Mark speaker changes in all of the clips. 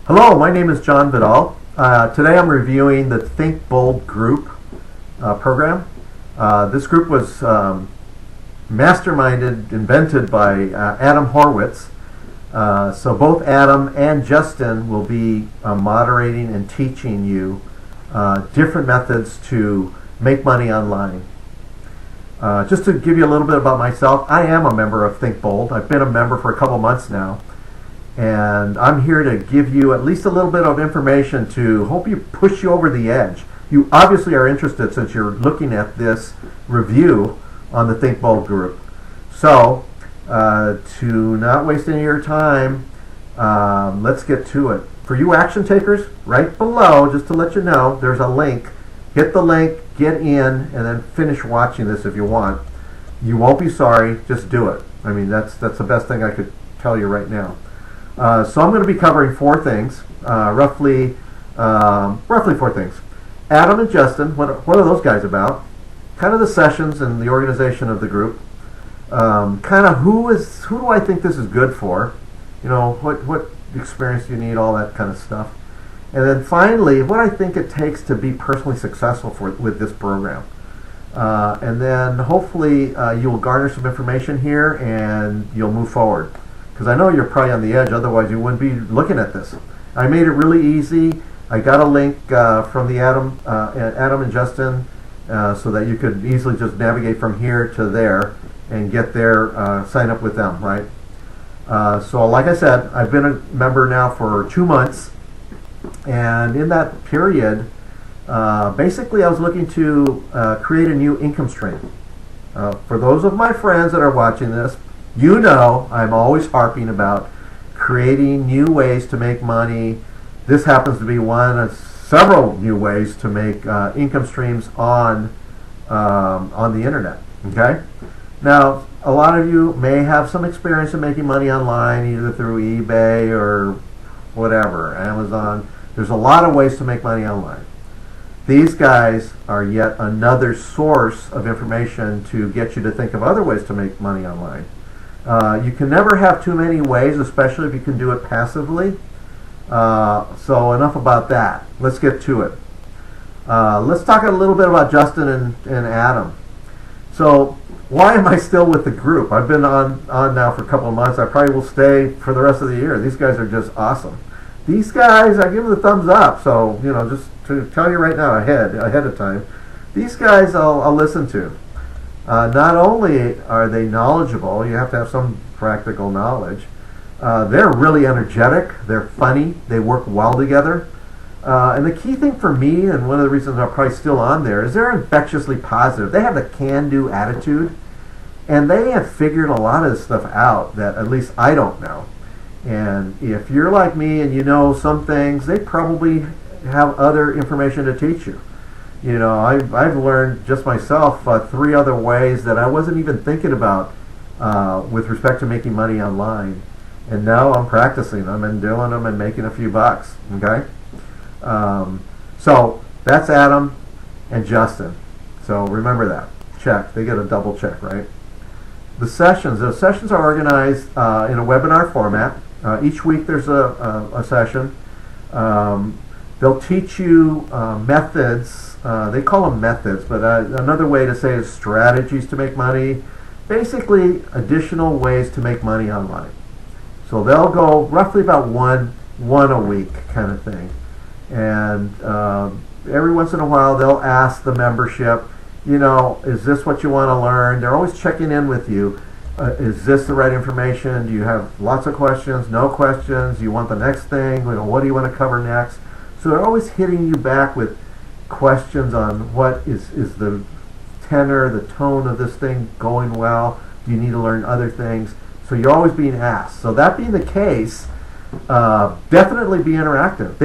Speaker 1: Hello, my name is John Vidal. Today I'm reviewing the ThinkBold Group program. This group was masterminded, invented by Adam Horwitz. So both Adam and Justin will be moderating and teaching you different methods to make money online. Just to give you a little bit about myself, I am a member of ThinkBold. I've been a member for a couple months now. And I'm here to give you at least a little bit of information to hope you push you over the edge. You obviously are interested since you're looking at this review on the ThinkBold Group. So, to not waste any of your time, let's get to it. For you action takers, right below, just to let you know, there's a link. Hit the link, get in, and then finish watching this if you want. You won't be sorry, just do it. I mean, that's the best thing I could tell you right now. So I'm going to be covering four things, roughly four things. Adam and Justin, what are those guys about? Kind of the sessions and the organization of the group. Kind of who do I think this is good for? You know, what experience do you need? All that kind of stuff. And then finally, what I think it takes to be personally successful with this program. And then hopefully you'll garner some information here and you'll move forward. Because I know you're probably on the edge, otherwise you wouldn't be looking at this. I made it really easy. I got a link from the Adam and Justin so that you could easily just navigate from here to there and get there, sign up with them, right? So like I said, I've been a member now for 2 months, and in that period, basically I was looking to create a new income stream. For those of my friends that are watching this, you know I'm always harping about creating new ways to make money. This happens to be one of several new ways to make income streams on the internet. Okay? Now, a lot of you may have some experience in making money online, either through eBay or whatever, Amazon. There's a lot of ways to make money online. These guys are yet another source of information to get you to think of other ways to make money online. You can never have too many ways, especially if you can do it passively. So enough about that. Let's get to it. Let's talk a little bit about Justin and Adam. So why am I still with the group? I've been on now for a couple of months. I probably will stay for the rest of the year. These guys are just awesome. These guys, I give them the thumbs up. So, you know, just to tell you right now ahead of time, these guys I'll listen to. Not only are they knowledgeable, you have to have some practical knowledge. They're really energetic. They're funny. They work well together. And the key thing for me, and one of the reasons I'm probably still on there, is they're infectiously positive. They have a can-do attitude, and they have figured a lot of this stuff out that at least I don't know. And if you're like me and you know some things, they probably have other information to teach you. You know, I've learned just myself 3 other ways that I wasn't even thinking about with respect to making money online. And now I'm practicing them and doing them and making a few bucks, okay? So that's Adam and Justin. So remember that. Check. They get a double check, right? The sessions are organized in a webinar format. Each week there's a session. They'll teach you methods. They call them methods, but another way to say is strategies to make money. Basically, additional ways to make money online. So they'll go roughly about one a week kind of thing. And every once in a while, they'll ask the membership, you know, is this what you want to learn? They're always checking in with you. Is this the right information? Do you have lots of questions? No questions? You want the next thing? You know, what do you want to cover next? So they're always hitting you back with questions on what is the tenor, the tone of this thing going well? Do you need to learn other things? So you're always being asked. So that being the case, definitely be interactive.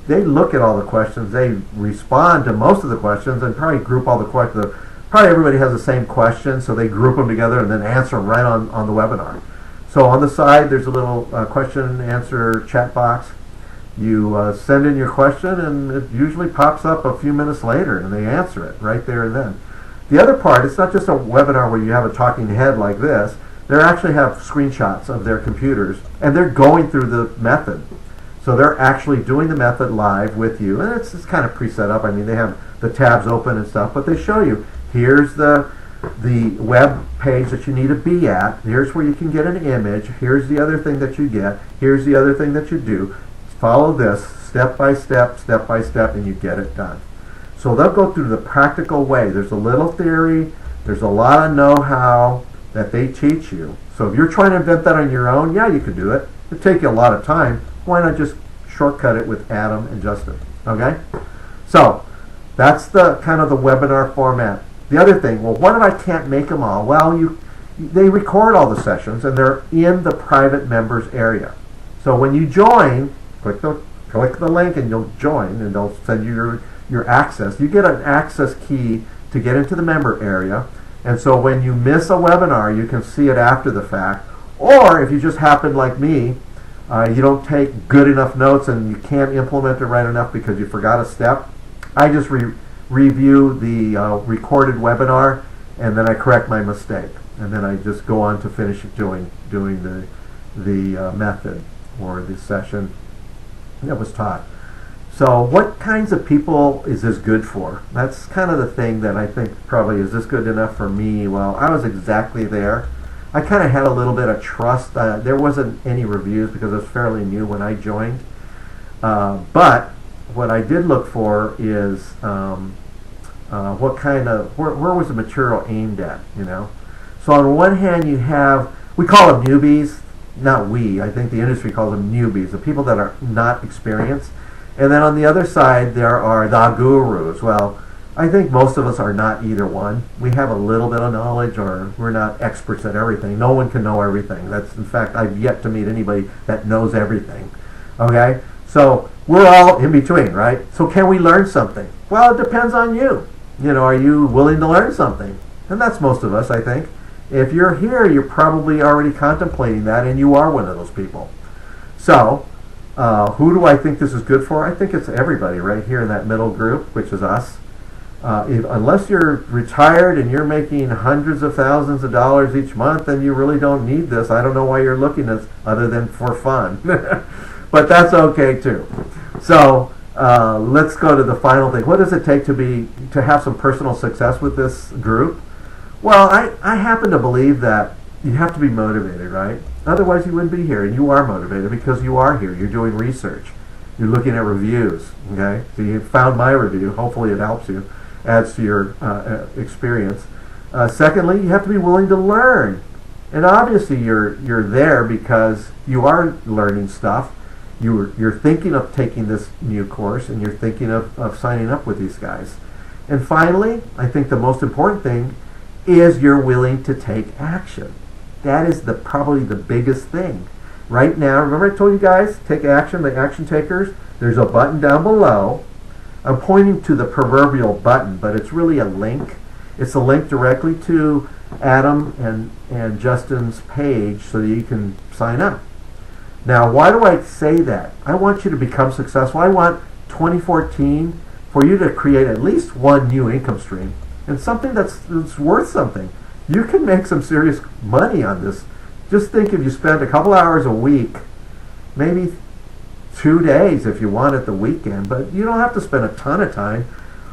Speaker 1: They look at all the questions. They respond to most of the questions and probably group all the questions. Probably everybody has the same question, so they group them together and then answer them right on the webinar. So on the side, there's a little question and answer chat box. You send in your question, and it usually pops up a few minutes later, and they answer it right there and then. The other part, it's not just a webinar where you have a talking head like this. They actually have screenshots of their computers, and they're going through the method. So they're actually doing the method live with you, and it's kind of pre-set up. I mean, they have the tabs open and stuff, but they show you, here's the web page that you need to be at. Here's where you can get an image. Here's the other thing that you get. Here's the other thing that you do. Follow this step by step, and you get it done. So they'll go through the practical way. There's a little theory. There's a lot of know-how that they teach you. So if you're trying to invent that on your own, yeah, you could do it. It'd take you a lot of time. Why not just shortcut it with Adam and Justin? Okay? So that's the kind of the webinar format. The other thing, well, what if I can't make them all? Well, they record all the sessions, and they're in the private members area. So when you join, click the link, and you'll join, and they'll send you your access. You get an access key to get into the member area, and so when you miss a webinar, you can see it after the fact. Or if you just happen like me, you don't take good enough notes and you can't implement it right enough because you forgot a step, I just review the recorded webinar, and then I correct my mistake, and then I just go on to finish doing the method or the session that was taught. So what kinds of people is this good for? That's kind of the thing that I think probably, is this good enough for me? Well, I was exactly there. I kind of had a little bit of trust. There wasn't any reviews because it was fairly new when I joined. But what I did look for is what kind of, where was the material aimed at, you know? So on one hand you have, we call them newbies. Not we, I think the industry calls them newbies, the people that are not experienced. And then on the other side, there are the gurus. Well, I think most of us are not either one. We have a little bit of knowledge, or we're not experts at everything. No one can know everything. That's, in fact, I've yet to meet anybody that knows everything. Okay? So we're all in between, right? So can we learn something? Well, it depends on you. You know, are you willing to learn something? And that's most of us, I think. If you're here, you're probably already contemplating that, and you are one of those people. So, who do I think this is good for? I think it's everybody right here in that middle group, which is us. Unless you're retired and you're making hundreds of thousands of dollars each month, then you really don't need this. I don't know why you're looking at this other than for fun. But that's okay too. So let's go to the final thing. What does it take to have some personal success with this group? Well, I happen to believe that you have to be motivated, right? Otherwise you wouldn't be here, and you are motivated because you are here. You're doing research. You're looking at reviews, okay? So you found my review. Hopefully it helps you, adds to your experience. Secondly, you have to be willing to learn. And obviously you're there because you are learning stuff. You're thinking of taking this new course, and you're thinking of signing up with these guys. And finally, I think the most important thing is you're willing to take action. That is probably the biggest thing. Right now, remember I told you guys, take action, the action takers? There's a button down below. I'm pointing to the proverbial button, but it's really a link. It's a link directly to Adam and Justin's page so that you can sign up. Now, why do I say that? I want you to become successful. I want 2014 for you to create at least one new income stream, and something that's worth something. You can make some serious money on this. Just think if you spend a couple hours a week, maybe 2 days if you want at the weekend, but you don't have to spend a ton of time.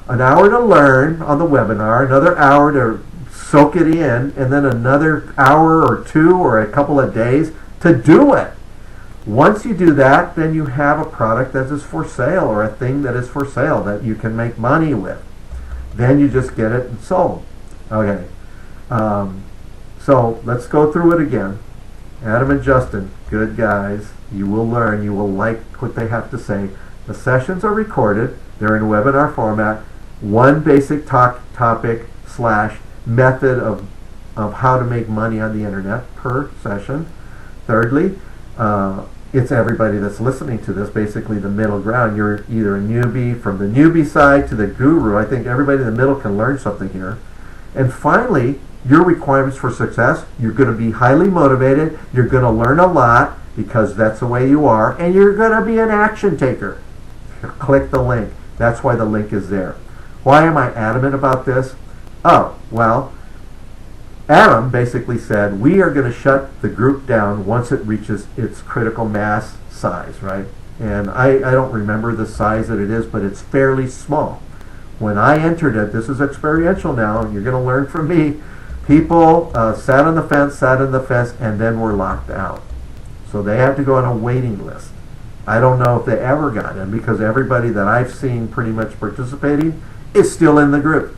Speaker 1: An hour to learn on the webinar, another hour to soak it in, and then another hour or two or a couple of days to do it. Once you do that, then you have a product that is for sale, or a thing that is for sale that you can make money with. Then you just get it sold. Okay. So let's go through it again. Adam and Justin, good guys. You will learn. You will like what they have to say. The sessions are recorded. They're in webinar format. One basic topic / method of how to make money on the internet per session. Thirdly, it's everybody that's listening to this, basically the middle ground. You're either a newbie, from the newbie side to the guru. I think everybody in the middle can learn something here. And finally, your requirements for success: you're going to be highly motivated, you're going to learn a lot because that's the way you are, and you're going to be an action taker. Click the link. That's why the link is there. Why am I adamant about this? Oh, well, Adam basically said we are going to shut the group down once it reaches its critical mass size, right? And I don't remember the size that it is, but it's fairly small. When I entered it, this is experiential now, and you're going to learn from me, people sat on the fence, and then were locked out. So they had to go on a waiting list. I don't know if they ever got in, because everybody that I've seen pretty much participating is still in the group.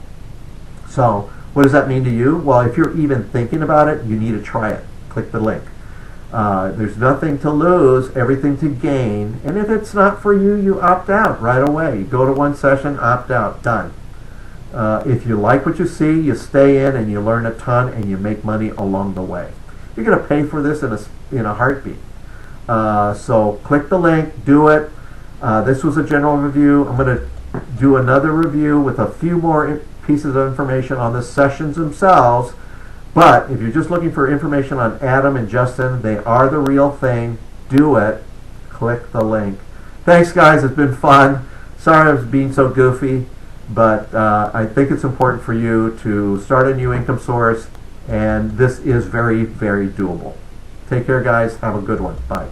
Speaker 1: So what does that mean to you? Well, if you're even thinking about it, you need to try it. Click the link. There's nothing to lose, everything to gain. And if it's not for you, you opt out right away. You go to one session, opt out, done. If you like what you see, you stay in and you learn a ton and you make money along the way. You're going to pay for this in a heartbeat. So click the link, do it. This was a general review. I'm going to do another review with a few more pieces of information on the sessions themselves. But if you're just looking for information on Adam and Justin, they are the real thing. Do it. Click the link. Thanks, guys. It's been fun. Sorry I was being so goofy, but I think it's important for you to start a new income source, and this is very, very doable. Take care, guys. Have a good one. Bye.